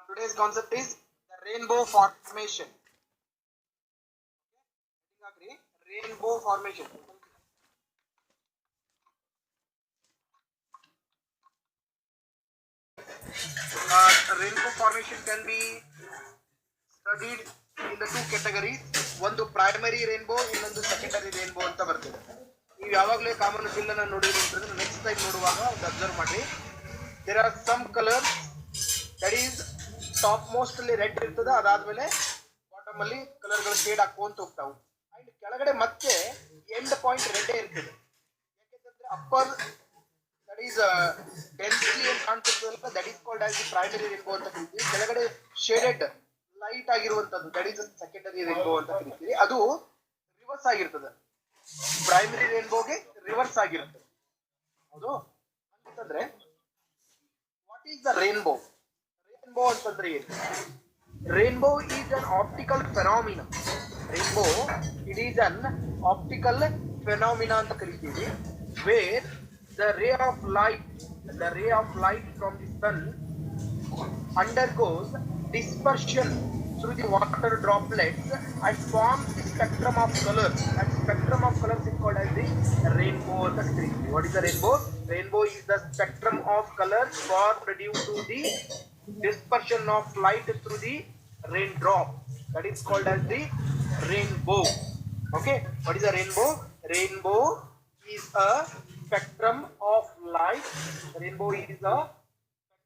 Today's concept is the rainbow formation. Okay? Rainbow formation. Rainbow formation can be studied in the two categories. ಒಂದು primary rainbow ಇನ್ನೊಂದು secondary rainbow ಅಂತ ಬರ್ತದೆ. ನೀವು ಯಾವಾಗಲೇ common fill ಅನ್ನು ನೋಡಿದ್ರಿ ಅಂತಂದ್ರೆ ನೆಕ್ಸ್ಟ್ ಟೈಮ್ ನೋಡುವಾಗ ಒಂದು ಅಬ್ಸರ್ವ್ ಮಾಡಿ. There are some colours that is top most ಅಲ್ಲಿ ರೆಡ್ ಇರ್ತದೆ, ಅದಾದ್ಮೇಲೆ ಬಾಟಮ್ ಅಲ್ಲಿ ಕಲರ್ಗಳು ಶೇಡ್ ಹಾಕೊಂತ ಹೋಗ್ತಾವು. ಅಂಡ್ ಕೆಳಗಡೆ ಮತ್ತೆ ಎಂಡ್ ಪಾಯಿಂಟ್ ರೆಡ್ ಇರ್ತದೆ. ಯಾಕೆಂತಂದ್ರೆ ಅಪ್ಪರ್ ದಟ್ ಈಸ್ ಡೆನ್ಸಿಟಿ ಏನ್ ಕಾಣ್ತಿರ್ತದಲ್ಲ that is called as the primary rainbow ಅಂತ ಕರಿತೀವಿ. ಕೆಳಗಡೆ ಶೇಡೆಡ್ ಲೈಟ್ ಆಗಿರುವಂತದ್ದು ದಟ್ ಈಸ್ ಸೆಕೆಂಡರಿ ರೇನ್ಬೋ ಅಂತ ಕರಿತೀವಿ. ಅದು ರಿವರ್ಸ್ ಆಗಿರ್ತದೆ, ಪ್ರೈಮರಿ ರೇನ್ಬೋಗೆ ರಿವರ್ಸ್ ಆಗಿರುತ್ತೆ. ಹೌದು ಅಂತಂದ್ರೆ what is the rainbow? Rainbow ಅಂತಂದ್ರೆ ಏನು? Rainbow is an optical phenomena. Rainbow it is an optical phenomena ಅಂತ ಕರಿತೀವಿ. Where the ray of light from the sun undergoes dispersion through the water droplets and forms the spectrum of colors. That spectrum of colors is called as the rainbow. What is the rainbow? Rainbow is the spectrum of colors formed due to the dispersion of light through the raindrop. That is called as the rainbow. Okay, what is a rainbow? Rainbow is a spectrum of light. Rainbow is a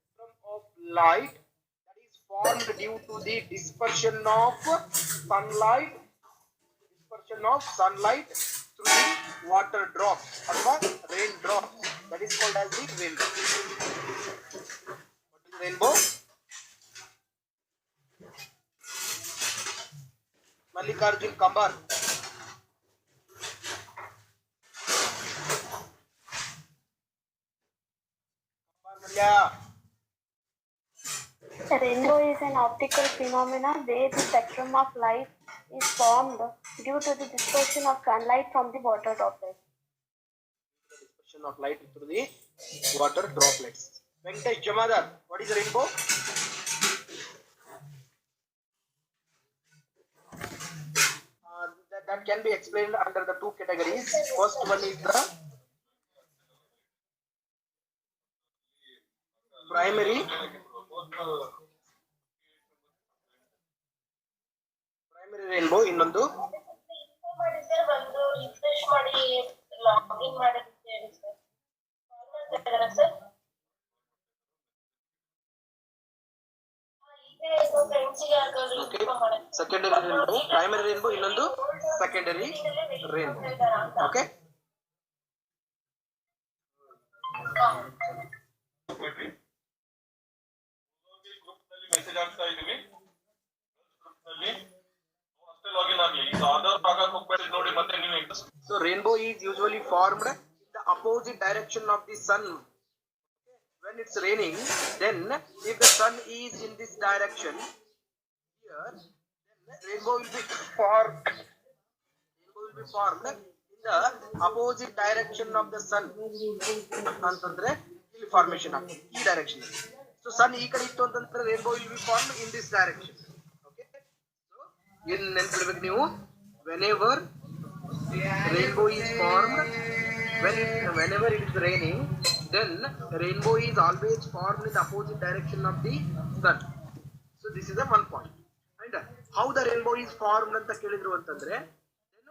spectrum of light that is formed due to the dispersion of sunlight through the water drops or rain drops. That is called as the rainbow. What is rainbow? Mallikarjun Kambar. A rainbow is an optical phenomenon where the spectrum of light is formed due to the dispersion of sunlight from the water droplets. Dispersion of light through the water droplets. Venkatesh Jamadar, what is a rainbow? That can be explained under the two categories. First one is the primary rainbow, ಇನ್ನೊಂದು secondary rainbow, primary rainbow, ಇನ್ನೊಂದು secondary rainbow. Okay, message ಆಗ್ತಾ ಇದೀವಿ ಅಷ್ಟೇ login ಆಗಲಿ. ಇದು ಆಧಾರ್ ಭಾಗಕ್ಕೆ ಹೋಗ್ಬೇಡಿ ನೋಡಿ ಮತ್ತೆ ನೀವು. So rainbow is usually formed in the opposite direction of the sun. When it's raining, then if the sun is in this direction here, then rainbow will be formed. Rainbow will be formed in the opposite direction of the sun. ಅಂತಂದ್ರೆ ಇಲ್ಲಿ formation ಆಗ್ತದೆ ಈ direction. So ಸನ್ ಈ ಕಡೆ ಇತ್ತು ಅಂತಂದ್ರೆ rainbow will be formed in this direction. Okay, so ಏನ್ ನೆನ್ಪಿಡ್ಬೇಕು ನೀವು? whenever rainbow is formed, whenever it is raining, then rainbow is always formed in the opposite direction of the sun. So this is the one point. And how the rainbow is formed anta kelidru antandre, then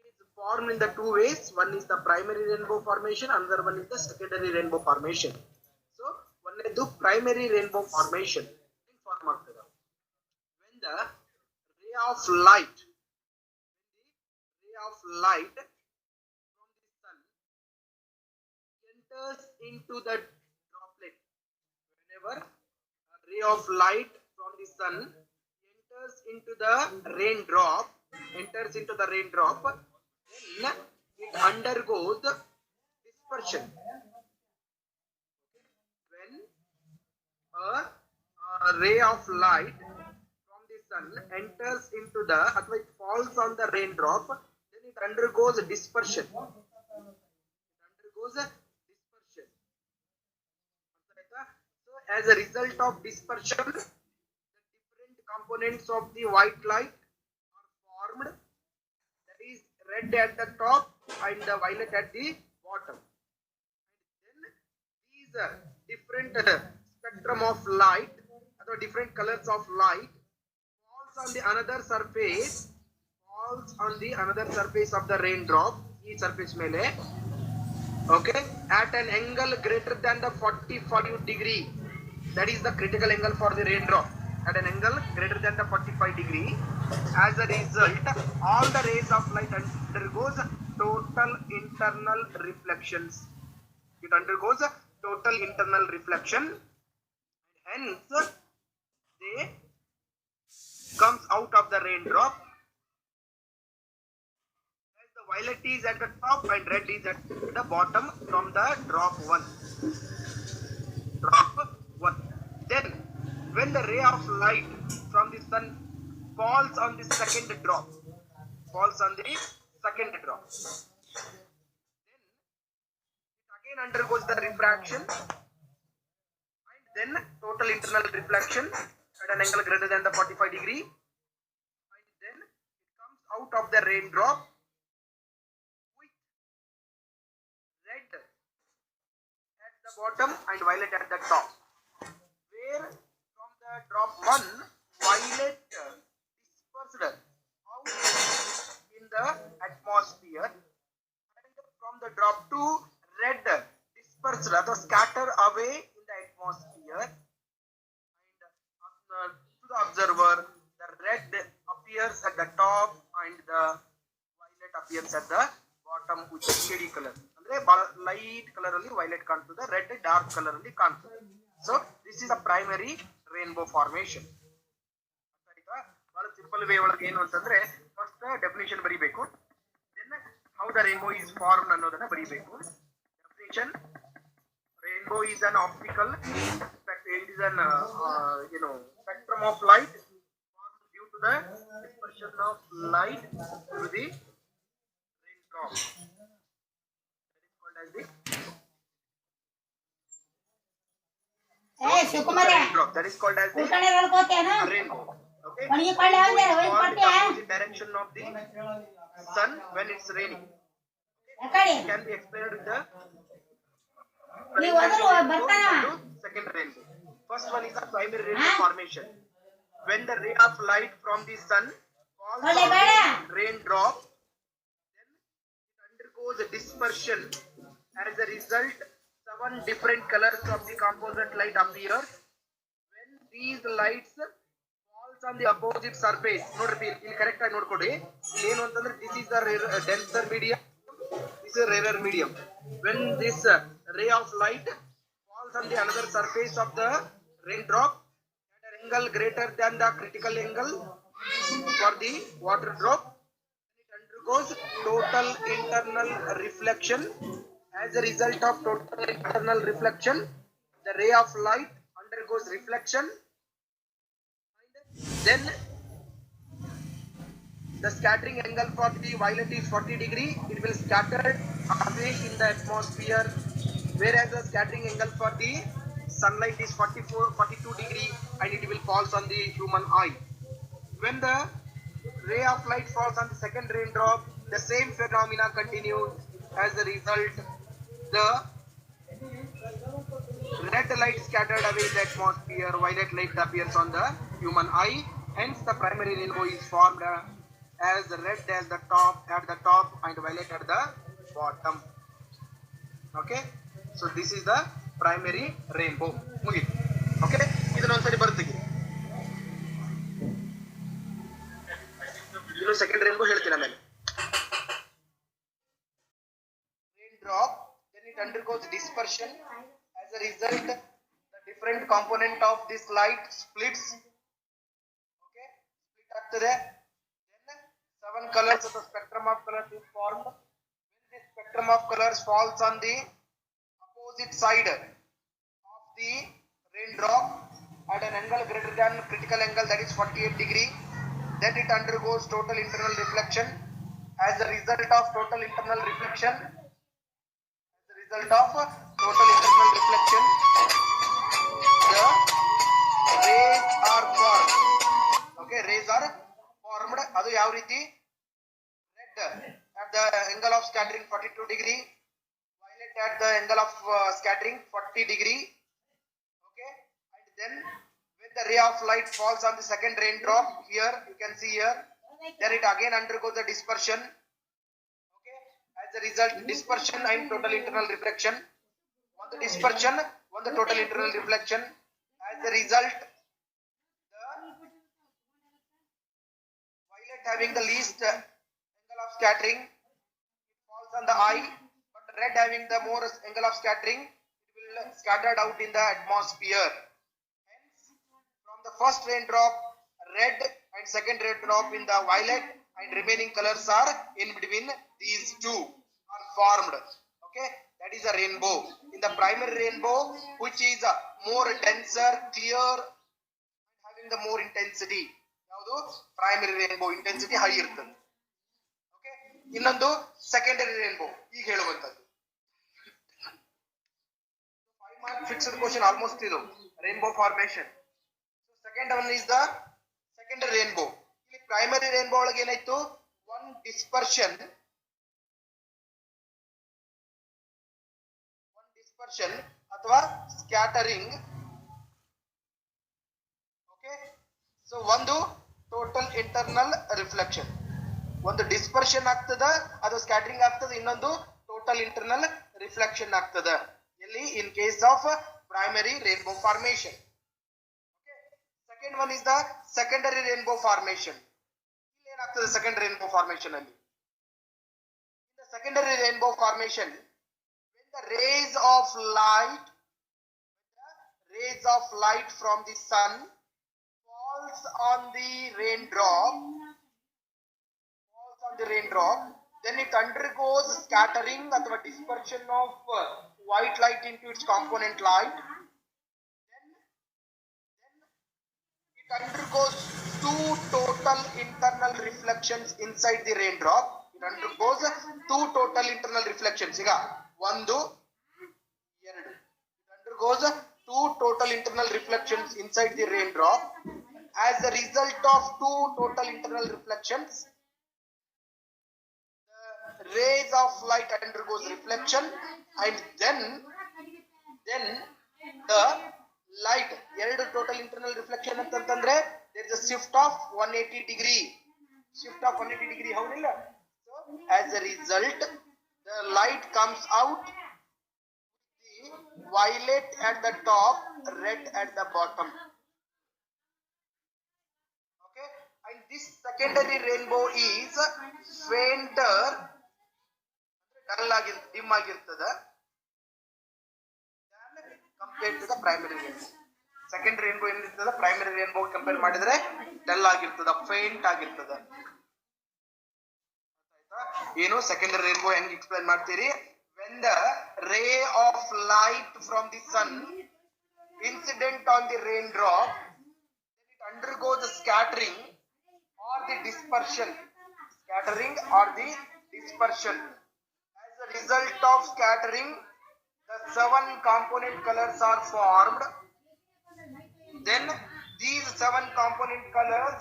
it is formed in the two ways. One is the primary rainbow formation, another one is the secondary rainbow formation. So one is the primary rainbow formation form agtade when the ray of light from the sun enters into the droplet. Whenever a ray of light from the sun enters into the raindrop, then it undergoes dispersion. When a ray of light from the sun enters into the, or it falls on the raindrop, then it undergoes dispersion. So as a result of dispersion, components of the white light are formed, that is red at the top and the violet at the bottom. Then these different spectrum of light or different colors of light falls on the another surface of the raindrop, ee surface mele, okay, at an angle greater than the 45 degree. That is the critical angle for the raindrop, at an angle greater than the 45 degree. As a result, all the rays of light undergoes total internal reflections. It undergoes total internal reflection, hence they comes out of the raindrop. As the violet is at the top and red is at the bottom from the drop 1. Then when the ray of light from the sun falls on the second drop, then it again undergoes the refraction and then total internal reflection at an angle greater than the 45 degree, and then it comes out of the raindrop with red at the bottom and violet at the top, where from the drop 1 violet dispersed out in the atmosphere, and from the drop 2 red dispersed or scatter away in the atmosphere, and to the observer the red appears at the top and the violet appears at the bottom, which is shady color. Andre light color alli violet ಕಾಣ್ತದೆ, red dark color alli ಕಾಣ್ತದೆ. So this is a primary rainbow formation. ಬಹಳ simple way ಒಳಗೆ ಏನು ಅಂತಂದ್ರೆ first definition ಬರೀಬೇಕು, then how the rainbow is formed ಅನ್ನೋದನ್ನ ಬರೀಬೇಕು. Definition: rainbow is an optical spectrum of light formed due to the dispersion of light through the raindrop. That is called as the rainbow. Okay. The direction of the sun when it's raining. It can be explained with the second rainbow. First one is the primary rainbow formation. When the ray of light from the sun falls on the raindrop, then it undergoes a dispersion. As a result, 7 different colors of the composite light appear. When these lights falls on the opposite surface, nodri ಇಲ್ಲಿ correct ಆಗಿ ನೋಡ್ಕೊಳ್ಳಿ, ಏನು ಅಂತಂದ್ರೆ this is the denser medium, this is a rarer medium. When this ray of light falls on the another surface of the raindrop at an angle greater than the critical angle for the water drop, it undergoes total internal reflection. As a result of total internal reflection, the ray of light undergoes reflection, and then the scattering angle for the violet is 40 degree. It will scatter away in the atmosphere, whereas the scattering angle for the sunlight is 42 degree, and it will falls on the human eye. When the ray of light falls on the second raindrop, the same phenomena continues. As a result, the red light scattered away in the atmosphere, violet light appears on the human eye. Hence, the primary rainbow is formed as red at the top and violet at the bottom. Okay, so this is the primary rainbow. ಮುಗಿತು. Okay, ಇದನ್ನ ಒಂದ್ಸರಿ ಬರ್ತೀವಿ. ಇನ್ನು second rainbow ಹೇಳ್ತೀನಿ ಆಮೇಲೆ. Raindrop, then it undergoes dispersion. As a result, the different component of this light splits. Okay, split ಆಗ್ತದೆ. Then 7 colors of the spectrum of colors is formed. When this spectrum of colors falls on the opposite side of the raindrop at an angle greater than critical angle, that is 48 degree, then it undergoes total internal reflection. As a result of total internal reflection, the rays are formed. Okay. ರೀತಿ red at the angle of scattering 42 degree, violet at the angle of scattering 40 degree. Okay, and then when the ray of light falls on the second raindrop, here you can see here, then it again undergoes the dispersion. Okay, as a result, dispersion and total internal reflection. On the dispersion, on the total internal reflection. As a result, the violet having the least angle of scattering, it falls on the eye, but red having the more angle of scattering, it will scattered out in the atmosphere. Hence, from the first raindrop, red, and second raindrop in the violet, and remaining colors are in between these two are formed. Okay, that is a rainbow. In the primary rainbow, which is more denser, clear, and having the more intensity. ಯಾವುದು primary rainbow intensity high ಇರ್ತದೆ. Okay, ಇನ್ನೊಂದು secondary rainbow ಈಗ ಹೇಳುವಂತದ್ದು. 5 mark fixed question almost ಇದು rainbow formation. So second one is the secondary rainbow. ಇಲ್ಲಿ primary rainbow ಒಳಗೆ ಏನಾಯ್ತು, one dispersion ಅಥವಾ scattering. Okay, so ಒಂದು total internal reflection, ಒಂದು dispersion ಆಗ್ತದ, ಅದು scattering ಆಗ್ತದ, ಇನ್ನೊಂದು total internal reflection ಆಗ್ತದ. ಎಲ್ಲಿ in case of primary rainbow formation. Okay, second one is the secondary rainbow formation. ಇಲ್ಲಿ ಏನಾಗ್ತದೆ secondary rainbow formation ಅಲ್ಲಿ? In the secondary rainbow formation, when the rays of light from the sun falls on the raindrop, then it undergoes scattering or dispersion of white light into its component light. Then it undergoes two total internal reflections inside the raindrop. It undergoes two total internal reflections. ಈಗ ಒಂದು ಎರಡು. It undergoes two total internal reflections inside the raindrop. As a result of two total internal reflections, the rays of light undergoes reflection, and then the light, ಎರಡು total internal reflection ಅಂತಂದ್ರೆ there is a shift of 180 degree. Shift of 180 degree ಹೌದಿಲ್ಲ? So as a result, the light comes out, the violet at the top, red at the bottom. Okay, and this secondary rainbow is fainter, dull ಆಗಿರ್ತದೆ, dim ಆಗಿರ್ತದೆ than compared to the primary rainbow. Secondary rainbow ಏನಿರ್ತದೆ, primary rainbow compare ಮಾಡಿದ್ರೆ dull ಆಗಿರ್ತದೆ, faint ಆಗಿರ್ತದೆ. ಏನು secondary rainbow ಹೆಂಗ್ explain ಮಾಡ್ತೀರಿ? When the ray of light from the sun incident on the raindrop, then it undergoes the scattering or the dispersion. As a result of scattering, the 7 component colors are formed. Then these 7 component colors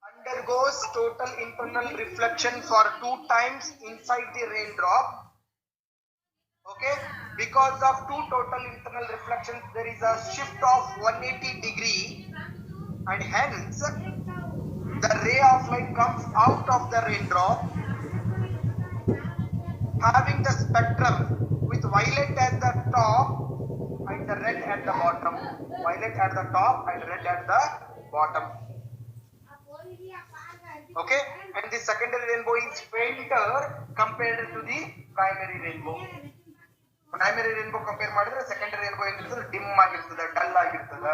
undergoes total internal reflection for 2 times inside the raindrop. Okay, because of 2 total internal reflections, there is a shift of 180 degree, and hence the ray of light comes out of the raindrop having the spectrum with violet at the top and the red at the bottom. Violet at the top and red at the bottom. Okay, and the secondary rainbow is fainter compared to the primary rainbow. Primary rainbow compare ಮಾಡಿದ್ರೆ secondary rainbow ಏನಿರ್ತದೆ, dim ಆಗಿರ್ತದೆ, dull ಆಗಿರ್ತದೆ.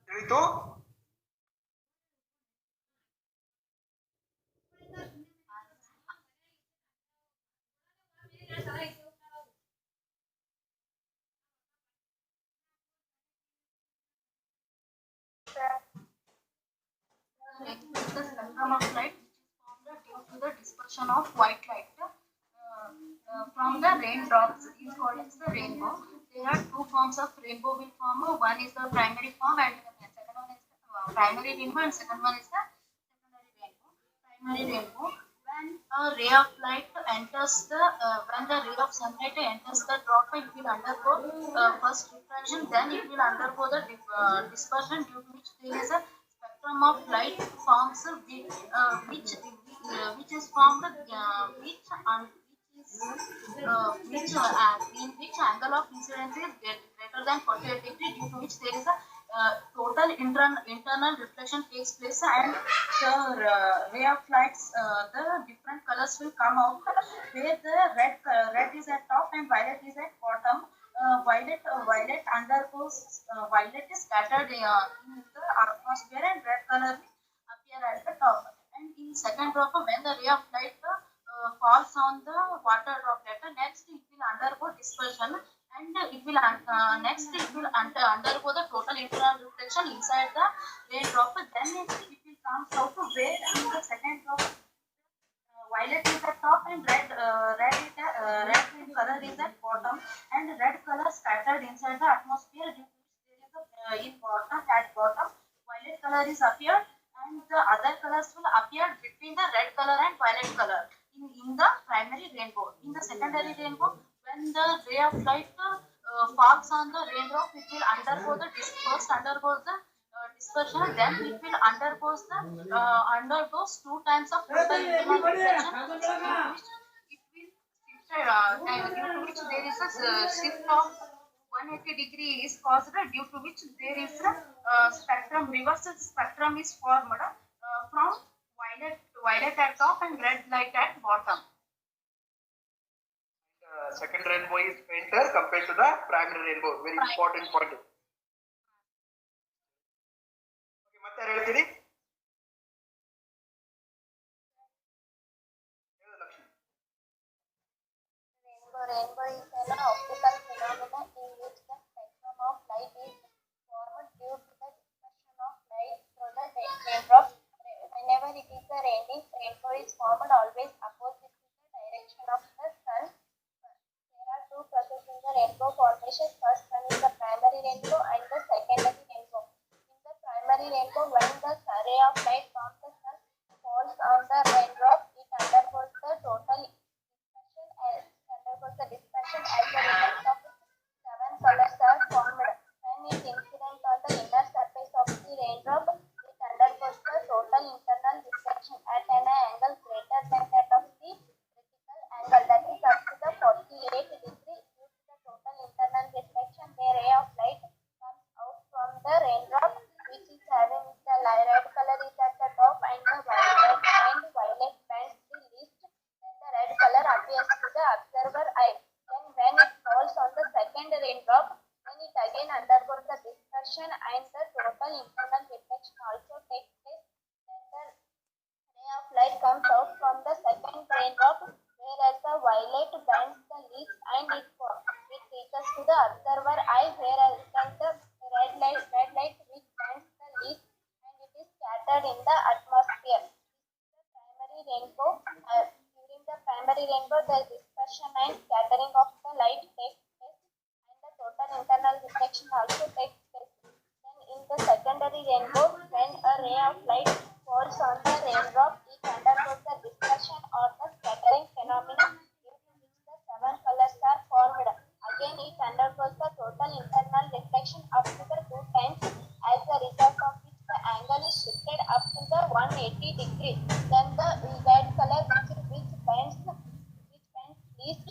ತಿಳಿತು? The spectrum of light which is formed due to the dispersion of white light from the raindrops is called as the rainbow. There are 2 forms of rainbow will form. One is the primary form and the second one is the primary rainbow, and second one is the primary rainbow. When a ray of light enters when the ray of sunlight enters the drop, it will undergo first refraction, then it will undergo the dispersion, due to which there is a spectrum of light forms, which is formed, in which angle of incidence is greater than 48 degree, due to which there is a total internal reflection takes place, and the ray of lights, the different colors will come out, where the red is at top and violet is at bottom. Violet undergoes violet is scattered in the atmosphere, and red color will appear at the top. And in second drop, when the ray of light falls on the water droplet, next it will undergo dispersion, and next it will undergo the total internal reflection inside the raindrop. Then next it will come out to where in the second drop, violet is at top and red in color is at bottom, and red color scattered inside the atmosphere, due to which there is a in bottom at bottom violet color is appeared, and the other colors will appear between the red color and violet color in the primary rainbow. In the secondary rainbow, when the ray of light falls on the raindrop, it will undergo the first undergoes the dispersion, then it will undergoes two times of total internal reflection, due to which it will and due to which there is a shift of 180 degree is caused, due to which there is a spectrum, reverse spectrum is formed from violet at top and red light at bottom. Second rainbow is fainter compared to the primary rainbow. Very important point. Okay, ಮತ್ತೆ ಯಾರು ಹೇಳ್ತೀರಿ? ಹೇಳು Lakshmi. Rainbow is an optical phenomenon in which the spectrum of light is formed due to the dispersion of light through the raindrops. Whenever it is a raining, rainbow is formed always opposite to the direction of the sun. There are two processes in the rainbow formation. First one is the primary rainbow and the secondary rainbow. In the primary rainbow, when the ray of light from the sun falls on the raindrop, it undergoes the dispersion as a result of seven colors are formed. When it incident on the inner surface of the raindrop, it undergoes the total internal reflection at an angle greater than that of the critical angle, that is up to the 48 degree. Due to the total internal reflection, the ray of light comes out from the raindrop, which is having the red color is at the top and the violet bands the least. Then the red color appears to the observer eye. Then when it falls on the second raindrop, then it again undergoes the dispersion and the total internal reflection also takes place. Then the ray of light comes out from the second raindrop, whereas the violet bands the least and it reaches to the observer eye, whereas then the red light which bands the least and it is scattered in the atmosphere. The primary rainbow. During the primary rainbow, the dispersion and scattering of the light takes place, and the total internal reflection also takes place. Then in the secondary rainbow, when a ray of light falls on the raindrop, it undergoes the dispersion or the scattering phenomenon, due to which the seven colors are formed. Again, it undergoes the total internal reflection up to the two times, as a result of which the angle is shifted up to the 180 degree. Then the red color which bends least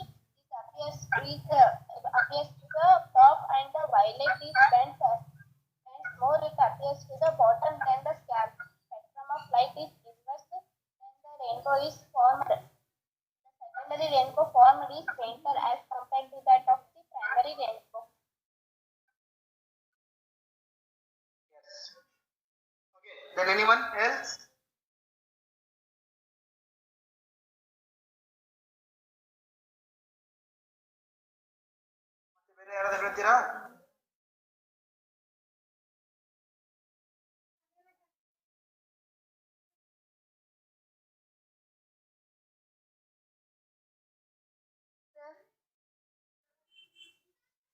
appears to the top, and the violet is bends more, it appears to the bottom. Then the spectrum of light is inverse, then the rainbow is formed. The secondary rainbow formed is fainter as compared to that of the primary rainbow. Yes. Okay. Then anyone else? ಮತ್ತೆ ಬೇರೆ ಯಾರಾದ್ರೂ ಹೇಳ್ತೀರಾ?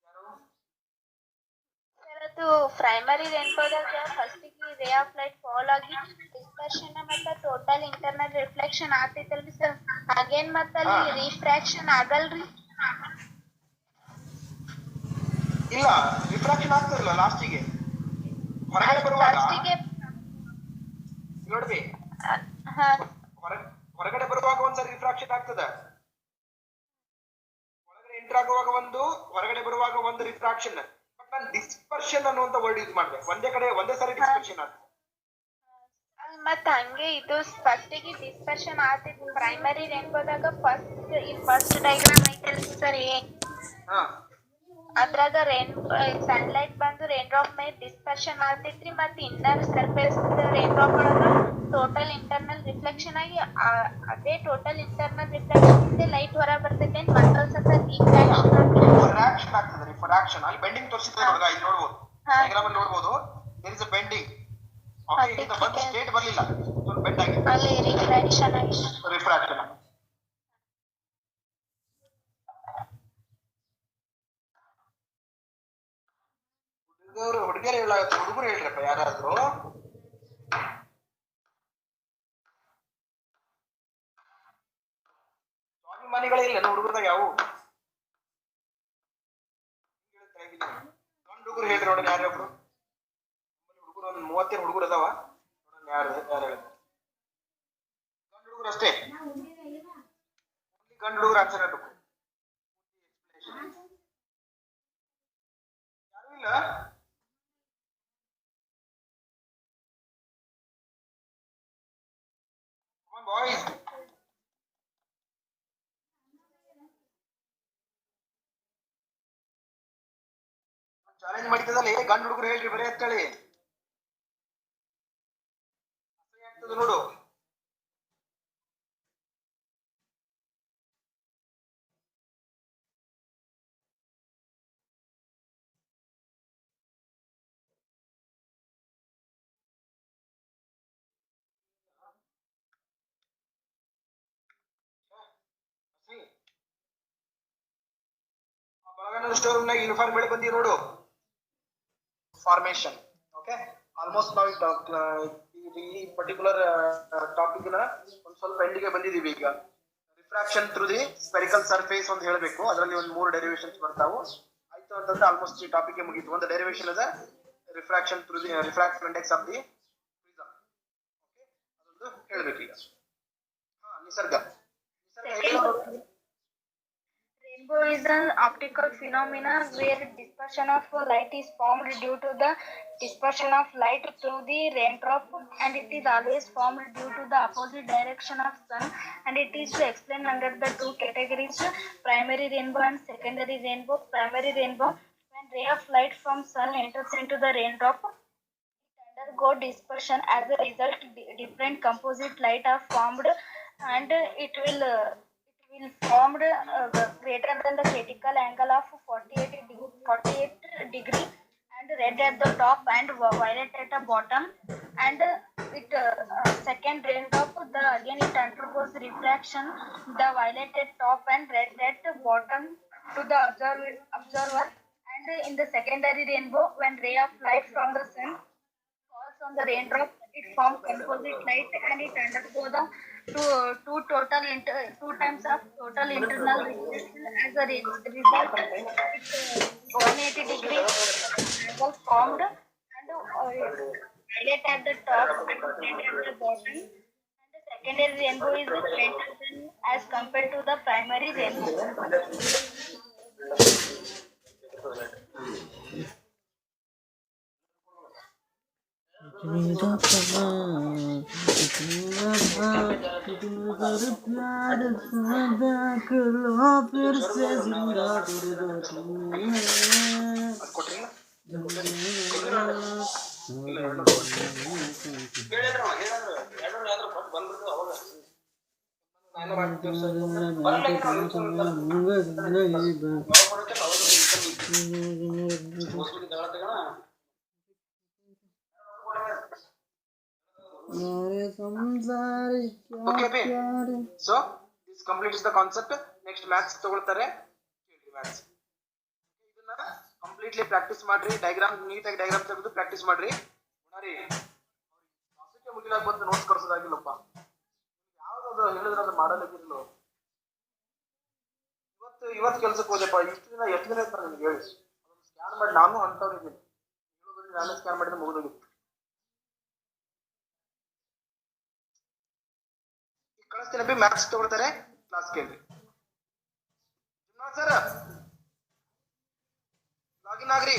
ಯಾರು? Sir, ಇದು primary ರೇನ್ಬೋದಾಗ first ray of light fall ಆಗಿ dispersion ಮತ್ತೆ total internal reflection ಆಗ್ತೈತಲ್ರಿ ಸರ್, ಹಾಗೇನ್ ಮತ್ತ ಅಲ್ಲಿ ರಿಫ್ರಾಕ್ಷನ್ ಆಗಲ್ರಿ? ಇಲ್ಲ, ರಿಫ್ರಾಕ್ಷನ್ ಆಗ್ತದಲ್ಲ ಲಾಸ್ಟಿಗೆ ಹೊರಗಡೆ ಬರುವಾಗ ನೋಡ್ರಿ, ಹೊರಗಡೆ ಬರುವಾಗ ಒಂದ್ಸರಿ ರಿಫ್ರಾಕ್ಷನ್ ಆಗ್ತದ, ಒಳಗಡೆ ಎಂಟರ್ ಆಗುವಾಗ ಒಂದು, ಹೊರಗಡೆ ಬರುವಾಗ ಒಂದು ರಿಫ್ರಾಕ್ಷನ್. ಬಟ್ ನಾನು ಡಿಸ್ಪರ್ಷನ್ ಅನ್ನುವಂತ ವರ್ಡ್ ಯೂಸ್ ಮಾಡಿದೆ, ಒಂದೇ ಸರಿ ಡಿಸ್ಪರ್ಷನ್ ಆಗ್ತದೆ. ಮತ್ತ ಹಂಗೆ ಇದು ಫಸ್ಟಿಗೆ ಡಿಸ್ಪರ್ಷನ್ ಆಗ್ತೈತಿ ಪ್ರೈಮರಿ ರೇನ್ಬೋದಾಗ. ಫಸ್ಟ್ ಡೈಗ್ರಾಮ್ ಐತಲ್ರಿ ಸರ್, ಅದ್ರಾಗ ಸನ್ಲೈಟ್ ಬಂದು ರೇನ್ ಡ್ರಾಪ್ ಮೇಲೆ ಡಿಸ್ಪರ್ಷನ್ ಆಗ್ತೈತ್ರಿ, ಮತ್ತ ಇನ್ನರ್ ಸರ್ಫೇಸ್ ರೇನ್ ಡ್ರಾಪ್ ಒಳಗ ಟೋಟಲ್ ಇಂಟರ್ನಲ್ ರಿಫ್ಲೆಕ್ಷನ್ ಆಗಿ ಅದೇ ಟೋಟಲ್ ಇಂಟರ್ನಲ್ ರಿಫ್ಲೆಕ್ಷನ್ ಲೈಟ್ ಹೊರ ಬರ್ತೈತೆ. ಮತ್ತೊಂದ್ ಸತ ರಿಫ್ರಾಕ್ಷನ್ ಆಗ್ತದೆ. ರಿಫ್ರಾಕ್ಷನ್ ಅಲ್ಲಿ ಬೆಂಡಿಂಗ್ ತೋರಿಸಿದ್ರೆ ನೋಡ್ಗ, ಇಲ್ಲಿ ನೋಡ್ಬೋದು, ಡೈಗ್ರಾಮ್ ಅಲ್ಲಿ ನೋಡ್ಬೋದು, there is a bending. Okay, ಇಲ್ಲಿಂದ ಬಂದು ಸ್ಟ್ರೇಟ್ ಬರ್ಲಿಲ್ಲ, ಸ್ವಲ್ಪ ಬೆಂಡ್ ಆಗಿದೆ, ಅಲ್ಲಿ ರಿಫ್ರಾಕ್ಷನ್ ಆಗಿ ರಿಫ್ರಾಕ್ಷನ್. ಹುಡುಗಿಯರು ಹೇಳಾಗತ್ತೆ, ಹುಡುಗರು ಹೇಳ್ರಪ್ಪ ಯಾರಾದ್ರು. ಸ್ವಾಭಿಮಾನಿಗಳೇ ಇಲ್ಲ ಹುಡುಗರದಾಗ ಯಾವ ಗಂಡು ಹುಡುಗರು ಹೇಳ್ರಿ ನೋಡೋಣ, ಯಾರೊಬ್ರು ಹುಡುಗರು ಒಂದು 30 ಹುಡುಗರು ಅದಾವ ನೋಡೋಣ, ಯಾರು ಹೇಳಿ. ಗಂಡು ಹುಡುಗರು ಅಷ್ಟೇ, ಗಂಡು ಹುಡುಗರು ಆನ್ಸರ್ ಹೇಳ್ಬೇಕು. ಯಾರು ಇಲ್ಲ? ಬಾಯ್ಸ್ ಚಾಲೆಂಜ್ ಮಾಡಿದ್ದಲ್ಲ, ಗಂಡು ಹುಡುಗರು ಹೇಳ್ರಿ ಬರೀ ಅಂತೇಳಿ ಆಗ್ತದೆ ನೋಡು. ಬಳಗನ ಸ್ಟೋರ್ ರೂಮ್ ನಾಗ ಯೂನಿಫಾರ್ಮ್ ಬೆಳೆ ಬಂದಿ ನೋಡು, ಫಾರ್ಮೇಶನ್. ಓಕೆ, ಆಲ್ಮೋಸ್ಟ್ ನಾವು ಈ ಪರ್ಟಿಕ್ಯುಲರ್ ಟಾಪಿಕ್ ನ ಒಂದ್ ಸ್ವಲ್ಪ ಎಂಡಿಗೆ ಬಂದಿದೀವಿ. ಈಗ refraction through the spherical surface ಅಂತ ಹೇಳಬೇಕು, ಅದರಲ್ಲಿ ಒಂದು 3 ಡೆರಿವೇಶನ್ಸ್ ಬರ್ತಾವು. ಆಯ್ತು ಅಂತಂದ್ರೆ ಆಲ್ಮೋಸ್ಟ್ ಈ ಟಾಪಿಕ್ ಮುಗೀತು. ಒಂದು ಡೆರಿವೇಶನ್ ಅದ refraction through the refractive index of the prism. Okay, ಅದೊಂದು ಹೇಳಬೇಕು ಈಗ. ನಿಸರ್ಗ Rainbow is an optical phenomena where dispersion of light is formed due to the dispersion of light through the raindrop, and it is always formed due to the opposite direction of sun, and it is to explain under the 2 categories, primary rainbow and secondary rainbow. Primary rainbow, when ray of light from sun enters into the raindrop, it undergo dispersion. As a result, different composite light are formed, and it will formed greater than the critical angle of 48 degree, and red at the top and violet at the bottom. And it second raindrop, again it undergoes refraction, the violet at top and red at the bottom to the observer. And in the secondary rainbow, when ray of light from the sun falls on the raindrop, it forms composite light, and it undergoes the two times of total internal reflection. As a result, it 180 degree angle formed, and violet at the top and red at the bottom. And the secondary rainbow is fainter than as compared to the primary rainbow. Okay, so this completes the concept. Next maths ತಗೊಳ್ತಾರೆ, maths ಇದನ್ನ completely practice ಮಾಡ್ರಿ, diagram ನೀಟಾಗಿ diagram ತೆಗೆದು practice ಮಾಡ್ರಿ. ನೋಡ್ರಿ ಕ್ಲಾಸಿಗೆ ಮುಗಿಲಾಕ ಬಂದು notes ಕರ್ಸೋದಾಗಿಲ್ಲಪ್ಪ. ಯಾವ್ದು ಹೇಳಿದ್ರೆ ಅದು ಮಾಡಲಿಕ್ಕಿಲ್ಲ. ಇವತ್ತು ಕೆಲ್ಸಕ್ಕೆ ಹೋದಪ್ಪ, ಎಷ್ಟು ದಿನ ಇರ್ತಾರೆ ನಿಮ್ಗೆ ಹೇಳಿ. ಅದನ್ನು ಸ್ಕ್ಯಾನ್ ಮಾಡಿ ನಾನು ಅಂತವ್ರಿದ್ದೀನಿ ಹೇಳೋದ್ರಲ್ಲಿ ನಾನು ಸ್ಕ್ಯಾನ್ ಮಾಡಿದ್ರೆ ಮುಗಿದೋಗಿತ್ತು. ಈಗ ಕಳಿಸ್ತೀನಪ್ಪಿ, ಮ್ಯಾಥ್ಸ್ ತಗೊಳ್ತಾರೆ, ಕ್ಲಾಸ್ ಕೇಳಿ. ಸರ್ ಲಾಗಿನ್ ಆಗ್ರಿ.